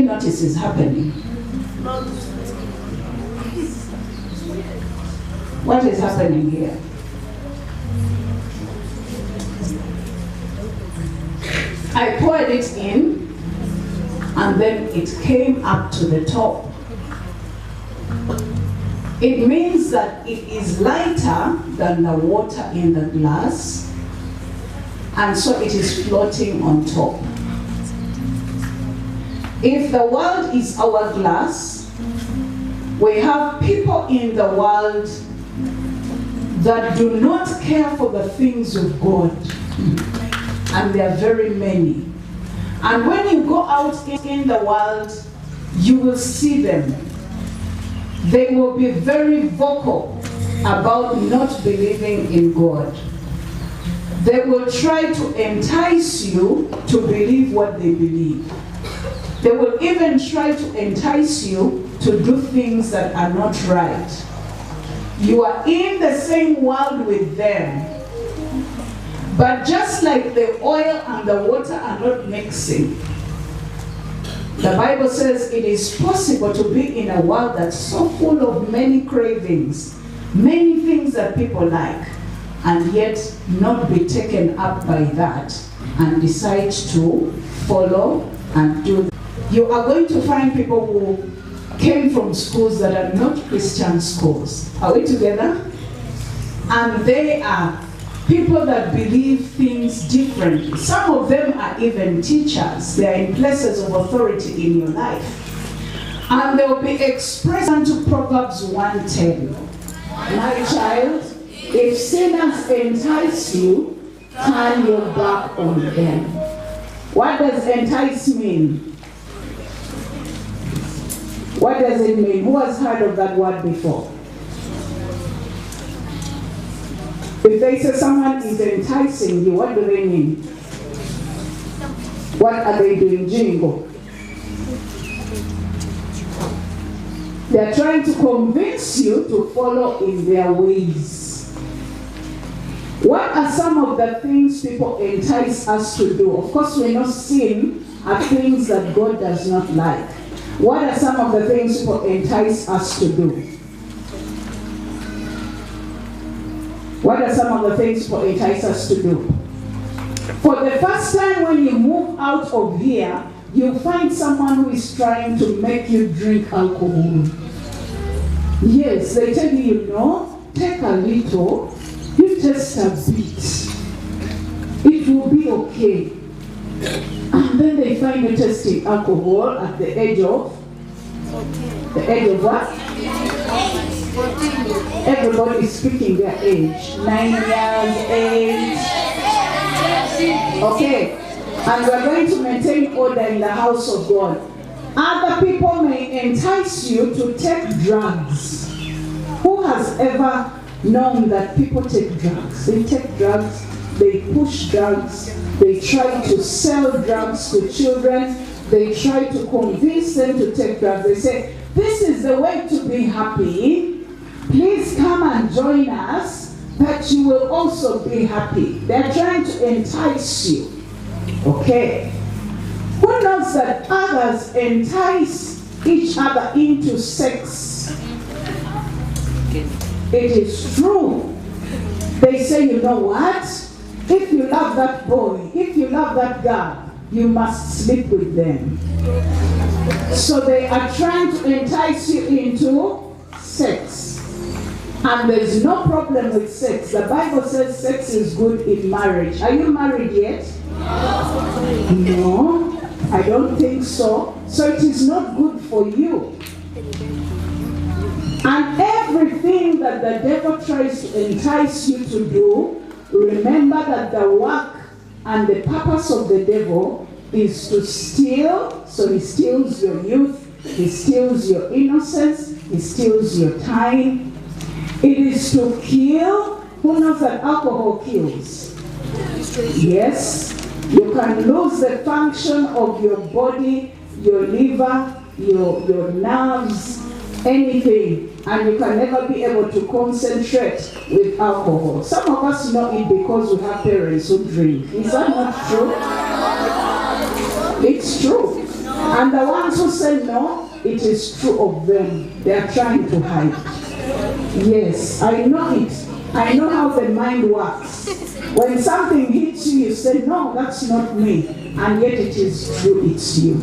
notice is happening? What is happening here? I poured it in, and then it came up to the top. It means that it is lighter than the water in the glass, and so it is floating on top. If the world is our glass, we have people in the world that do not care for the things of God. And there are very many. And when you go out in the world, you will see them. They will be very vocal about not believing in God. They will try to entice you to believe what they believe. They will even try to entice you to do things that are not right. You are in the same world with them. But just like the oil and the water are not mixing, the Bible says it is possible to be in a world that's so full of many cravings, many things that people like, and yet not be taken up by that and decide to follow and do. You are going to find people who came from schools that are not Christian schools. Are we together? And they are people that believe things differently. Some of them are even teachers. They are in places of authority in your life. And they will be expressed unto Proverbs 1:10. My child, if sinners entice you, turn your back on them. What does entice mean? What does it mean? Who has heard of that word before? If they say someone is enticing you, what do they mean? What are they doing? Jingo. They are trying to convince you to follow in their ways. What are some of the things people entice us to do? Of course, we know sin are things that God does not like. What are some of the things people entice us to do? What are some of the things people entice us to do? For the first time when you move out of here, you'll find someone who is trying to make you drink alcohol. Yes, they tell you, you know, take a little, you taste a bit, it will be okay. And then they find you tasting alcohol at the age of? The age of what? Everybody is speaking their age. 9 years, 8. Okay. And we are going to maintain order in the house of God. Other people may entice you to take drugs. Who has ever known that people take drugs? They take drugs, they push drugs, they try to sell drugs to children, they try to convince them to take drugs. They say, this is the way to be happy. Please come and join us, but you will also be happy. They're trying to entice you. Okay. Who knows that others entice each other into sex? It is true. They say, you know what? If you love that boy, if you love that girl, you must sleep with them. So they are trying to entice you into sex. And there's no problem with sex. The Bible says sex is good in marriage. Are you married yet? No, I don't think so. So it is not good for you. And everything that the devil tries to entice you to do, remember that the work and the purpose of the devil is to steal. So he steals your youth, he steals your innocence, he steals your time. It is to kill. Who knows that alcohol kills? Yes. You can lose the function of your body, your liver, your nerves, anything, and you can never be able to concentrate with alcohol. Some of us know it because we have parents who drink. Is that not true? It's true. And the ones who say no, it is true of them. They are trying to hide. Yes, I know it. I know how the mind works. When something hits you, you say, no, that's not me. And yet it is true, it's you.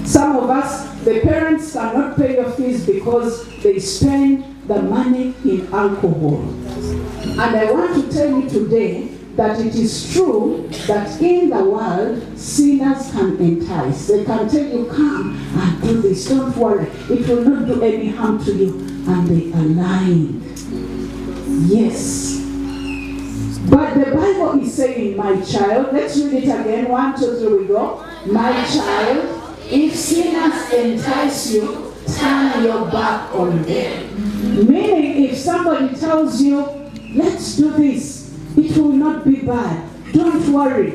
Some of us, the parents cannot pay your fees because they spend the money in alcohol. And I want to tell you today that it is true that in the world, sinners can entice. They can tell you, come and do this, don't worry. It will not do any harm to you. And they are lying. Yes. But the Bible is saying, my child, let's read it again. 1, 2, 3, we go. My child, if sinners entice you, turn your back on them. Meaning, if somebody tells you, let's do this, it will not be bad. Don't worry.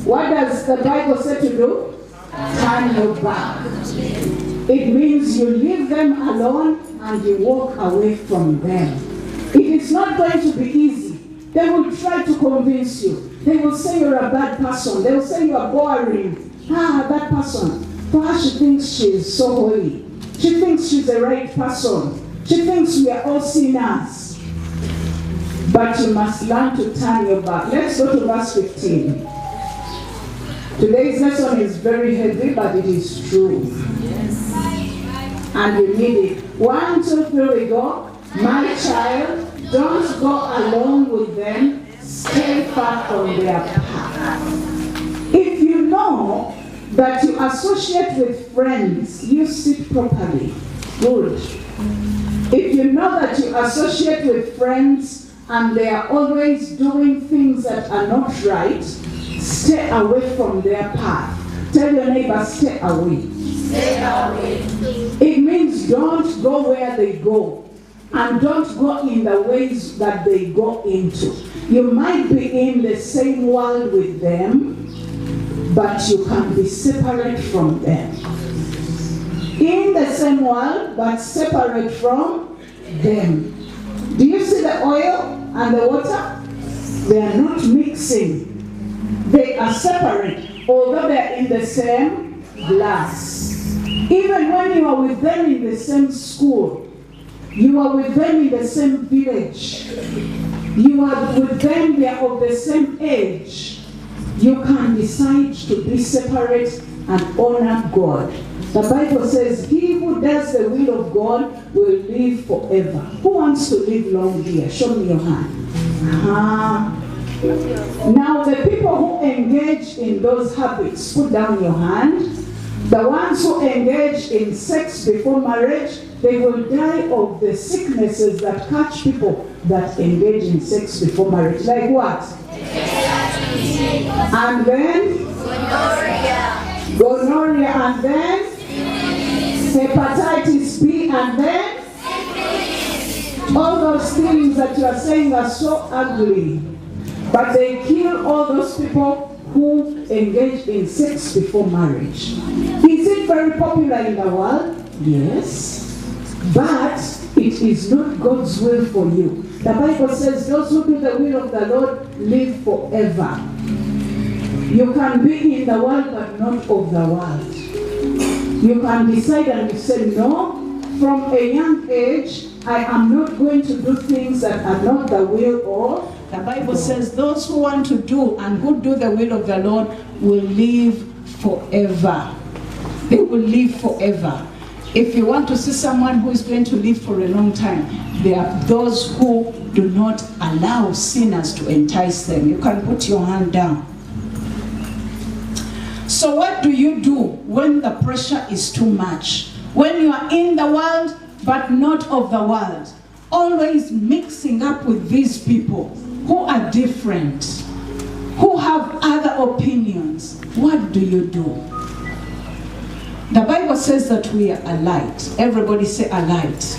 What does the Bible say to do? Turn your back. It means you leave them alone and you walk away from them. It is not going to be easy. They will try to convince you. They will say you're a bad person. They will say you are boring. That person. For her, she thinks she is so holy. She thinks she's the right person. She thinks we are all sinners. But you must learn to turn your back. Let's go to verse 15. Today's lesson is very heavy, but it is true. Yes. And you need it. 1, 2, 3, we go. My child, don't go along with them. Stay far from their path. If you know that you associate with friends, use it properly. Good. If you know that you associate with friends and they are always doing things that are not right, stay away from their path. Tell your neighbor, stay away. Stay away. It means don't go where they go. And don't go in the ways that they go into. You might be in the same world with them, but you can be separate from them. In the same world, but separate from them. Do you see the oil and the water? They are not mixing. They are separate, although they are in the same glass. Even when you are with them in the same school, you are with them in the same village, you are with them, they are of the same age, you can decide to be separate and honor God. The Bible says, he who does the will of God will live forever. Who wants to live long here? Show me your hand. Now, the people who engage in those habits, put down your hand. The ones who engage in sex before marriage, they will die of the sicknesses that catch people that engage in sex before marriage. Like what? And then? Gonorrhea. And then? Hepatitis B. And then? All those things that you are saying are so ugly. But they kill all those people who engage in sex before marriage. Is it very popular in the world? Yes. But it is not God's will for you. The Bible says those who do the will of the Lord live forever. You can be in the world but not of the world. You can decide and you say, no, from a young age, I am not going to do things that are not the will of. The Bible says those who want to do and who do the will of the Lord will live forever. They will live forever. If you want to see someone who is going to live for a long time, there are those who do not allow sinners to entice them. You can put your hand down. So what do you do when the pressure is too much? When you are in the world, but not of the world. Always mixing up with these people who are different, who have other opinions. What do you do? The Bible says that we are a light. Everybody say a light.